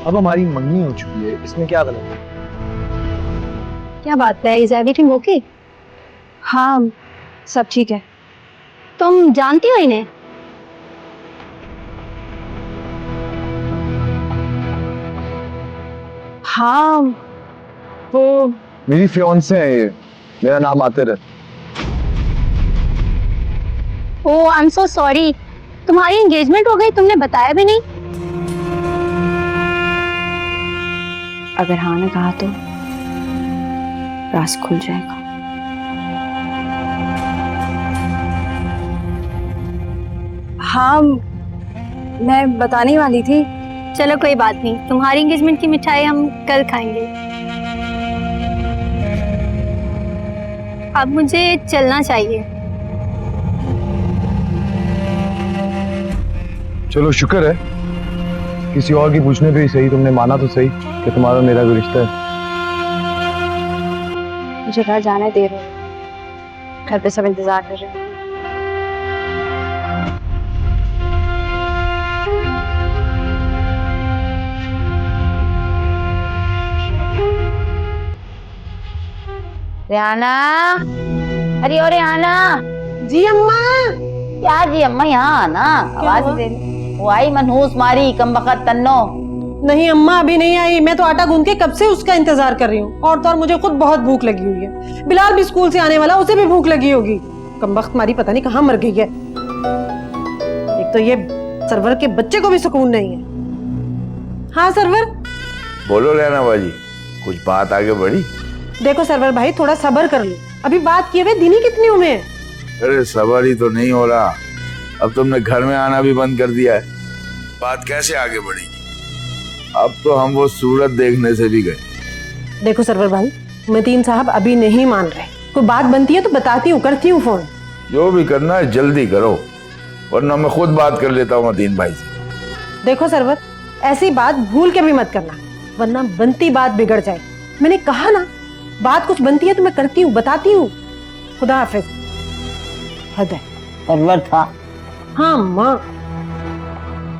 अब हमारी मंगनी हो चुकी है, इसमें क्या गलत है? क्या बात है, इज एवरीथिंग ओके? हाँ, सब ठीक है। तुम जानती हो इन्हें? हाँ, वो मेरी फियांसे है ये, मेरा नाम आतिर है। ओह आई एम सो सॉरी। तुम्हारी एंगेजमेंट हो गई, तुमने बताया भी नहीं। अगर हाँ ने कहा तो राज खुल जाएगा। हाँ, मैं बताने वाली थी। चलो कोई बात नहीं, तुम्हारी एंगेजमेंट की मिठाई हम कल खाएंगे। अब मुझे चलना चाहिए। चलो शुक्र है, किसी और की पूछने पे ही सही तुमने माना तो सही कि तुम्हारा मेरा कोई रिश्ता है। मुझे घर जाने दे रहे हो, घर पे सब इंतजार कर रहे हैं। रेहाना, अरे ओ रेहाना। जी अम्मा। क्या जी अम्मा, यहाँ आना, आवाज दे रही। वो आई मनहूस मारी कमबख्त तन्नो। नहीं अम्मा, अभी नहीं आई। मैं तो आटा गूंद के कब से उसका इंतजार कर रही हूँ। और तो और मुझे खुद बहुत भूख लगी हुई है। बिलाल भी स्कूल से आने वाला, उसे भी भूख लगी होगी। कमबख्त मारी पता नहीं कहाँ मर गई है। एक तो ये सरवर के बच्चे को भी सुकून नहीं है। हाँ सरवर। बोलो रहना बाजी, कुछ बात आगे बढ़ी? देखो सरवर भाई, थोड़ा सब्र कर लो। अभी बात किए हुए दिन ही कितनी हुए हैं। अरे सबर ही तो नहीं हो रहा। अब तुमने घर में आना भी बंद कर दिया है, बात कैसे आगे बढ़ेगी? अब तो हम वो सूरत देखने से भी गए। देखो सरवर भाई, मतीन साहब अभी नहीं मान रहे। कोई बात बनती है तो बताती हूँ, करती हूँ फोन। जो भी करना है जल्दी करो, वरना मैं खुद बात कर लेता हूँ मतीन भाई से। देखो सरवर, ऐसी बात भूल के भी मत करना, वरना बनती बात बिगड़ जाए। मैंने कहा ना, बात कुछ बनती है तो मैं करती हूँ, बताती हूँ। खुदा हाफिज। हद है। सरवर था। हाँ माँ,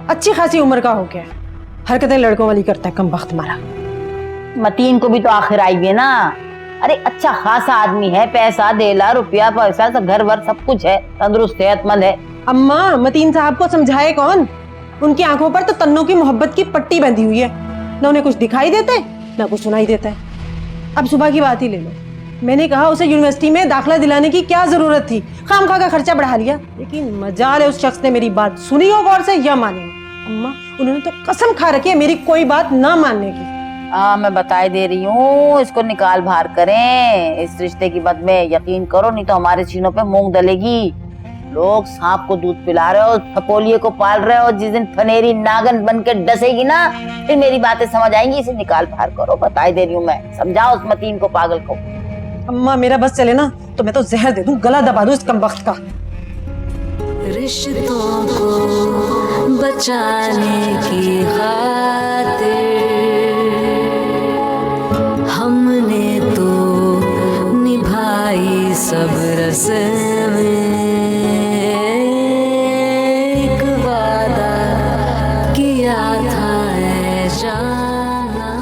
अच्छी खासी उम्र का हो गया है, हरकतें लड़कों वाली करता है कमबख्त मारा। मतीन को भी तो आखिर आई है ना। अरे अच्छा खासा आदमी है, पैसा देला, रुपया पैसा सब, घर वर सब कुछ है, तंदुरुस्त सेहतमंद है। अम्मा, मतीन साहब को समझाए कौन? उनकी आंखों पर तो तन्नों की मोहब्बत की पट्टी बंधी हुई है। न उन्हें कुछ दिखाई देता है, न कुछ सुनाई देता है। अब सुबह की बात ही ले लो, मैंने कहा उसे यूनिवर्सिटी में दाखिला दिलाने की क्या जरूरत थी, खामखा का खर्चा बढ़ा लिया। लेकिन मजाल है उस शख्स ने मेरी बात सुनी हो गौर से या मानी हो। अम्मा, उन्होंने तो कसम खा रखी है मेरी कोई बात ना मानने की। मैं बताई दे रही हूँ, इसको निकाल बाहर करें। इस रिश्ते की बात में यकीन करो, नहीं तो हमारे सीनों पे मूंग डलेगी। लोग सांप को दूध पिला रहे हो, थपोलिये को पाल रहे हो, जिस दिन फनेरी नागन बन के डसेगी ना, फिर मेरी बातें समझ आएंगी। इसे निकाल बाहर करो, बताई दे रही हूँ मैं। समझाओ उस मतीन को, पागल को। अम्मा मेरा बस चले ना तो मैं तो जहर दे दूं, गला दबा दूं इस कमबख्त का। रिश्तों को बचाने की खातिर हमने तो निभाई सब रस्में, एक वादा किया था जाना।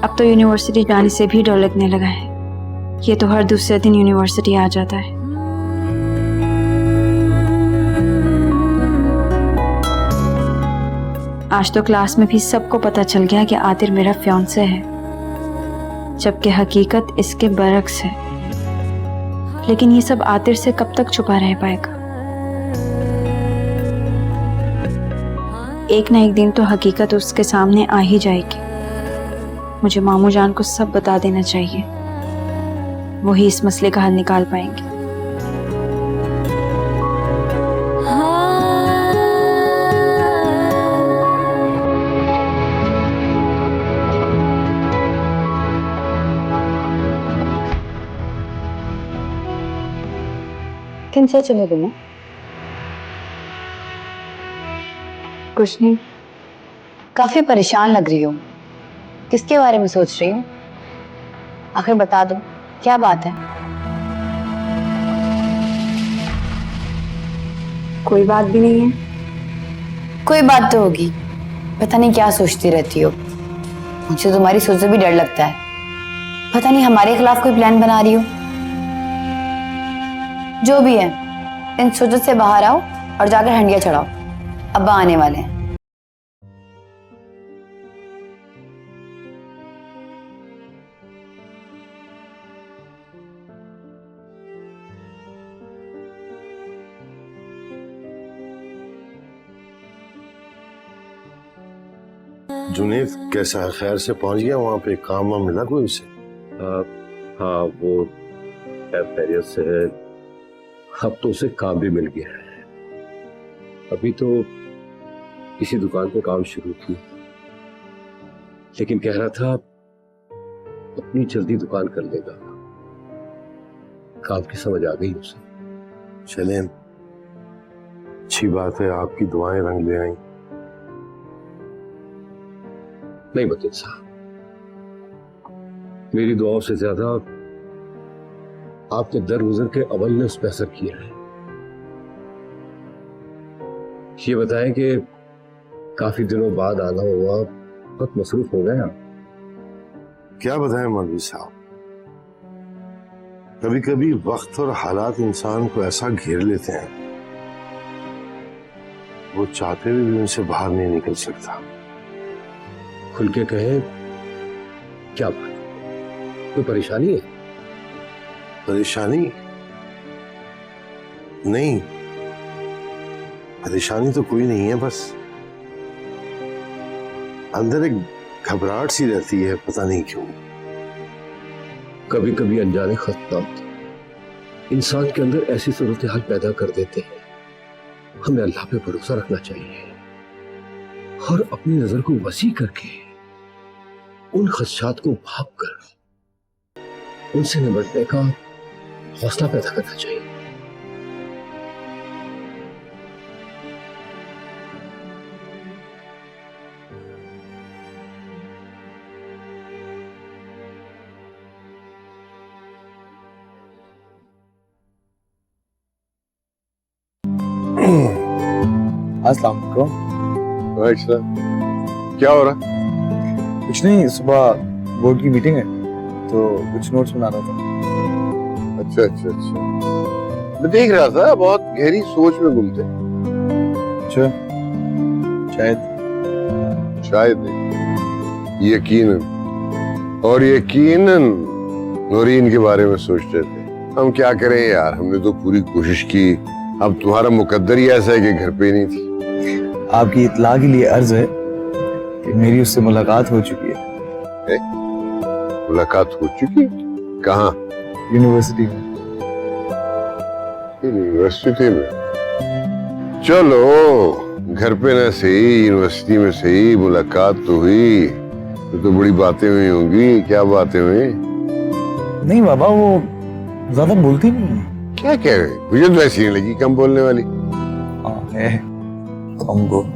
अब तो यूनिवर्सिटी जाने से भी डर लगने लगा है। ये तो हर दूसरे दिन यूनिवर्सिटी आ जाता है। आज तो क्लास में भी सबको पता चल गया कि आतिर मेरा फियांसे है, जबकि हकीकत इसके बरक्स है। लेकिन ये सब आतिर से कब तक छुपा रह पाएगा? एक ना एक दिन तो हकीकत उसके सामने आ ही जाएगी। मुझे मामू जान को सब बता देना चाहिए, वही इस मसले का हल निकाल पाएंगे। किन से चले गए? कुछ नहीं। काफी परेशान लग रही हो, किसके बारे में सोच रही हो? आखिर बता दो, क्या बात है? कोई बात भी नहीं है। कोई बात तो होगी, पता नहीं क्या सोचती रहती हो। मुझे तुम्हारी सोच से भी डर लगता है, पता नहीं हमारे खिलाफ कोई प्लान बना रही हो। जो भी है, इन सोचों से बाहर आओ और जाकर हंडिया चढ़ाओ, अब्बा आने वाले हैं। जुनेद कैसा है, खैर से पहुंच गया वहां पे? काम वाम मिला कोई उसे? हाँ, वो खैरियत से है। अब तो उसे काम भी मिल गया है। अभी तो किसी दुकान पे काम शुरू की, लेकिन कह रहा था अपनी जल्दी दुकान कर लेगा। काम की समझ आ गई उसे। चलें, अच्छी बात है, आपकी दुआएं रंग ले आई। नहीं बच्चे साहब, मेरी दुआओं से ज्यादा आपके दर गुजर के अमल ने उस पर असर किया है। ये बताएं कि काफी दिनों बाद आना हुआ, बहुत मसरूफ हो गए आप। क्या बताएं मौलवी साहब, कभी कभी वक्त और हालात इंसान को ऐसा घेर लेते हैं, वो चाहते हुए भी उनसे बाहर नहीं निकल सकता। खुल के कहे, क्या बात, कोई परेशानी है? परेशानी नहीं, परेशानी तो कोई नहीं है, बस अंदर एक घबराहट सी रहती है, पता नहीं क्यों। कभी कभी अनजाने खतरात इंसान के अंदर ऐसी सूरत हाल पैदा कर देते हैं। हमें अल्लाह पे भरोसा रखना चाहिए और अपनी नजर को वसी करके उन खदशात को भाप कर उनसे निपटने का हौसला पैदा करना चाहिए। अस्सलाम वालेकुम। क्या हो रहा? कुछ नहीं, सुबह बोर्ड की मीटिंग है तो कुछ नोट्स बना रहा था। अच्छा अच्छा अच्छा, मैं देख रहा था बहुत गहरी सोच में घूमते। अच्छा, शायद नहीं, यकीनन, और यकीनन नौरीन के बारे में सोचते थे। हम क्या करें यार, हमने तो पूरी कोशिश की, अब तुम्हारा मुकद्दर ही ऐसा है कि घर पे नहीं थी। आपकी इत्तला के लिए अर्ज है कि मेरी उससे मुलाकात हो चुकी है। मुलाकात हो चुकी? कहाँ? यूनिवर्सिटी में। यूनिवर्सिटी में? चलो, घर पे न सही, यूनिवर्सिटी में सही, मुलाकात तो हुई। तो बड़ी बातें हुई होंगी। क्या बातें हुई? नहीं बाबा, वो ज्यादा बोलती नहीं है। क्या कह रहे? मुझे तो ऐसी नहीं लगी कम बोलने वाली। हाँ है, कम बोल।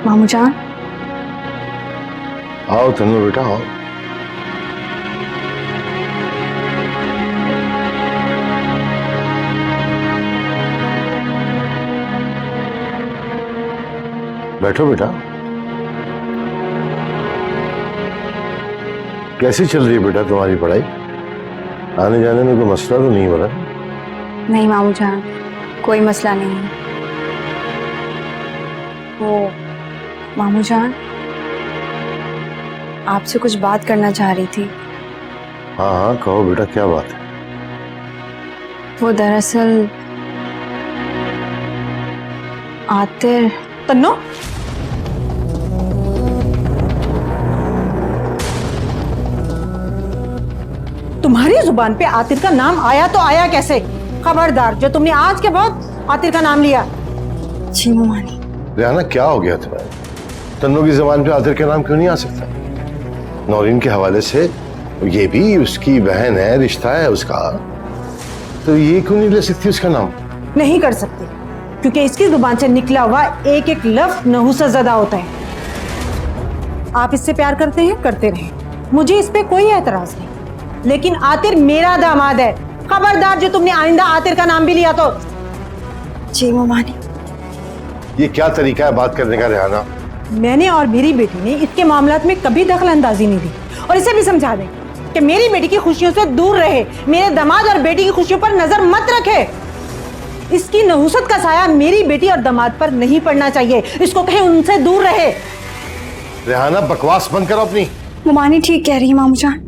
मामू जान, आओ तन्नू बेटा, आओ। बैठो बेटा। कैसी चल रही है बेटा तुम्हारी पढ़ाई? आने जाने में कोई मसला तो नहीं बना? नहीं मामू जान, कोई मसला नहीं है। वो मामू जान, आपसे कुछ बात करना चाह रही थी। हाँ हाँ कहो बेटा, क्या बात है? वो दरअसल आतिर। तन्नो, तुम्हारी जुबान पे आतिर का नाम आया तो आया कैसे? खबरदार, जो तुमने आज के बाद आतिर का नाम लिया। जी ममानी। रेहाना क्या हो गया तुम्हें? तन्नू की जबान पे आतिर का नाम क्यों नहीं आ सकता? नौरीन के हवाले से ये भी उसकी बहन है, रिश्ता है उसका, तो ये क्यों नहीं ले सकती उसका नाम? नहीं कर सकती, क्योंकि इसकी जुबान से निकला हुआ एक एक लफ्ज नहुसतज़दा होता है। आप इससे प्यार करते हैं, करते रहे, मुझे इस पे कोई एतराज नहीं, लेकिन आतिर मेरा दामाद है। खबरदार जो तुमने आइंदा आतिर का नाम भी लिया तो। जी मुमानी। ये क्या तरीका है बात करने का रेहाना? मैंने और मेरी बेटी ने इसके मामलात में कभी दखल अंदाजी नहीं दी, और इसे भी समझा दें कि मेरी बेटी की खुशियों से दूर रहे, मेरे दामाद और बेटी की खुशियों पर नजर मत रखे। इसकी नहुसत का साया मेरी बेटी और दामाद पर नहीं पड़ना चाहिए, इसको कहें उनसे दूर रहे। रेहाना बकवास बंद करो अपनी। मुमानी ठीक कह रही है मामू जान।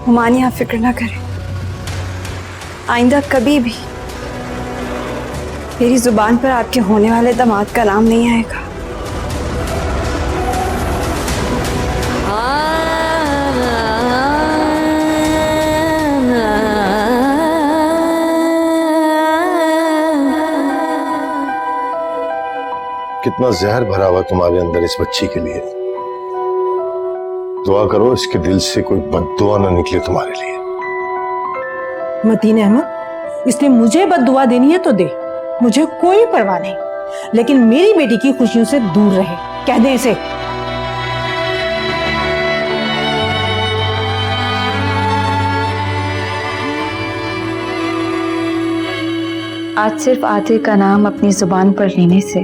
मुमानी आप फिक्र ना करें, आइंदा कभी भी मेरी जुबान पर आपके होने वाले दामाद का नाम नहीं आएगा। कितना जहर भरा हुआ तुम्हारे अंदर इस बच्ची के लिए। दुआ करो इसके दिल से कोई बद्दुआ ना निकले तुम्हारे लिए। मतीन अहमद, इसने मुझे बद्दुआ देनी है तो दे, मुझे कोई परवाह नहीं, लेकिन मेरी बेटी की खुशियों से दूर रहे, कह दे इसे। आज सिर्फ आतिर का नाम अपनी जुबान पर लेने से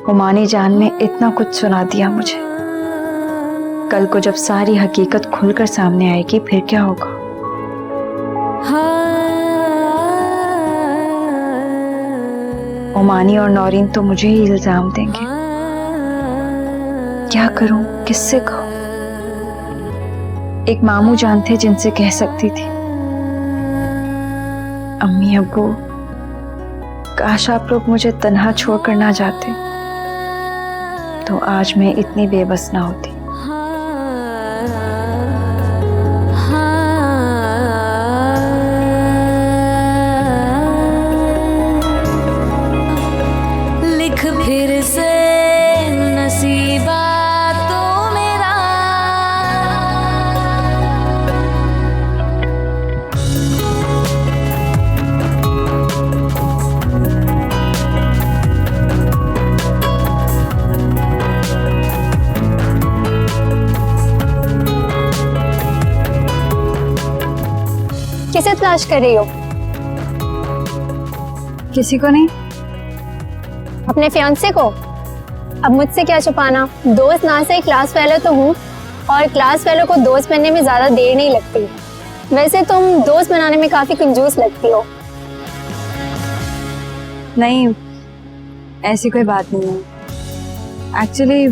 मुमानी जान ने इतना कुछ सुना दिया मुझे। कल को जब सारी हकीकत खुलकर सामने आएगी फिर क्या होगा? मुमानी और नौरीन तो मुझे ही इल्जाम देंगे। क्या करूं, किससे कहूं? एक मामू जान थे जिनसे कह सकती थी। अम्मी अब्बू, काश आप लोग मुझे तन्हा छोड़कर ना जाते तो आज मैं इतनी बेबस ना होती। लिख फिर से नसीबा तो मेरा, किसे तलाश कर रही हो? किसी को नहीं। अपने फियांसे को? अब मुझसे क्या छुपाना, दोस्त ना से क्लास फेलो तो हूँ, और क्लास फेलो को दोस्त बनने में ज्यादा देर नहीं लगती। वैसे तुम दोस्त बनाने में काफी कंजूस लगती हो। नहीं, ऐसी कोई बात नहीं है। एक्चुअली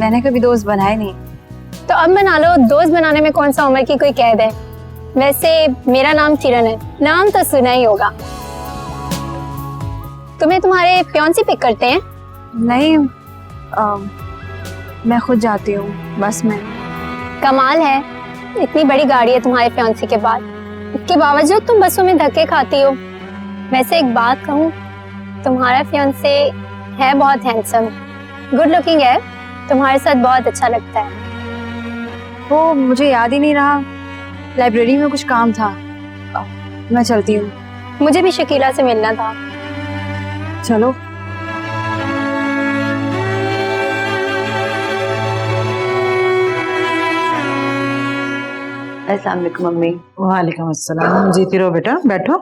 मैंने कभी दोस्त बनाए नहीं। तो अब बना लो, दोस्त बनाने में कौन सा उम्र की कोई कैद है। वैसे मेरा नाम किरण है, नाम तो सुना ही होगा। तुम्हें तुम्हारे फियांसे पिक करते हैं? नहीं, मैं खुद जाती हूँ बस में। कमाल है, इतनी बड़ी गाड़ी है तुम्हारे फियांसे के बाद, इसके बावजूद तुम बसों में धक्के खाती हो। वैसे एक बात कहूँ, तुम्हारा फियांसे है बहुत हैंडसम, गुड लुकिंग है, तुम्हारे साथ बहुत अच्छा लगता है। वो मुझे याद ही नहीं रहा, लाइब्रेरी में कुछ काम था। मैं चलती हूँ। मुझे भी शकीला से मिलना था। चलो। अस्सलाम वालेकुम मम्मी। वालेकुम अस्सलाम। जीती रहो बेटा, बैठो।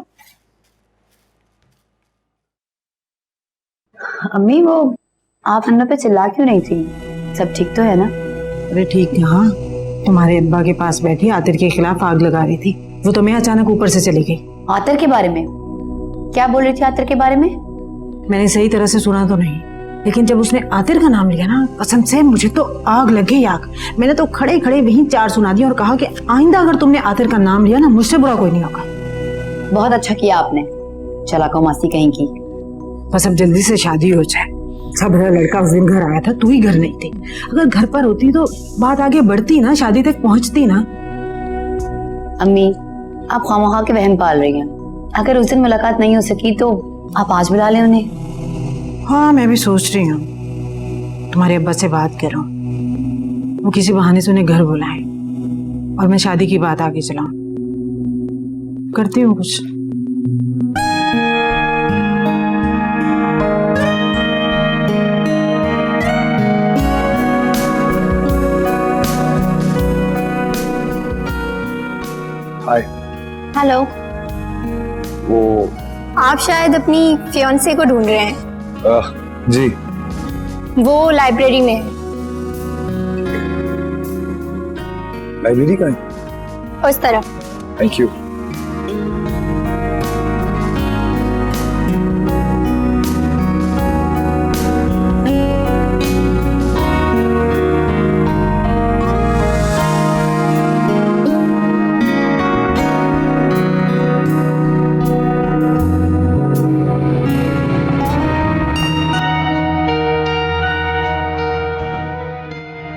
अम्मी, वो आप अन्ना पे चिल्ला क्यों नहीं थी? सब ठीक तो है ना? अरे ठीक है। हाँ, तुम्हारे अब्बा के पास बैठी आतिर के खिलाफ आग लगा रही थी, वो तो मैं अचानक ऊपर से चली गई। आतिर के बारे में क्या बोल रही थी? आतिर के बारे में मैंने सही तरह से सुना तो नहीं, लेकिन जब उसने आतिर का नाम लिया ना, कसम से मुझे तो आग लग गई, आग। मैंने तो खड़े खड़े वहीं चार सुना दी और कहा कि आइंदा अगर तुमने आतिर का नाम लिया ना, मुझसे बुरा कोई नहीं होगा। बहुत अच्छा किया आपने, चलाको मासी कहीं की। बस अब जल्दी से शादी हो जाए। सब लड़का उस दिन घर आया था, तू ही घर नहीं थी। अगर घर पर होती तो बात आगे बढ़ती ना, शादी तक पहुंचती ना। अम्मी, आप खामखा के वहम पाल रही हैं। अगर उस दिन मुलाकात नहीं हो सकी तो आप आज बुला लें उन्हें। हाँ, मैं भी सोच रही हूँ, तुम्हारे अब्बा से बात करो, वो किसी बहाने से उन्हें घर बुलाए और मैं शादी की बात आगे चलाऊं। करती हूँ कुछ। हाय। हेलो। वो आप शायद अपनी फियांसे को ढूंढ रहे हैं। जी। वो लाइब्रेरी में है। लाइब्रेरी का है? उस तरफ। Thank you.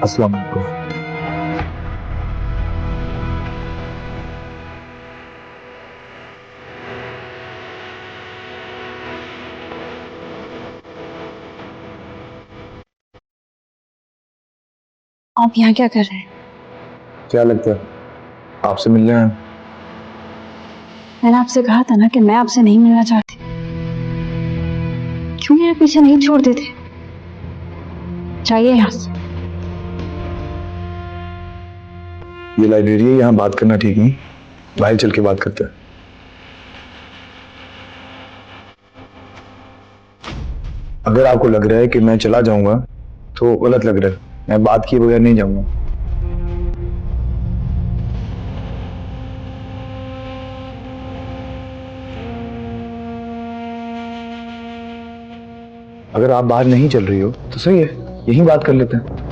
अस्सलाम वालेकुम। आप यहाँ क्या कर रहे हैं? क्या लगता है आपसे मिलने आया? मैंने आपसे कहा था ना कि मैं आपसे नहीं मिलना चाहती। क्यों मेरे पीछे नहीं छोड़ देते? जाइए यहाँ से। ये लाइब्रेरी है, यहाँ बात करना ठीक नहीं, बाहर चल के बात करते हैं। अगर आपको लग रहा है कि मैं चला जाऊंगा तो गलत लग रहा है। मैं बात किए बगैर नहीं जाऊंगा। अगर आप बाहर नहीं चल रही हो तो सही है, यहीं बात कर लेते हैं।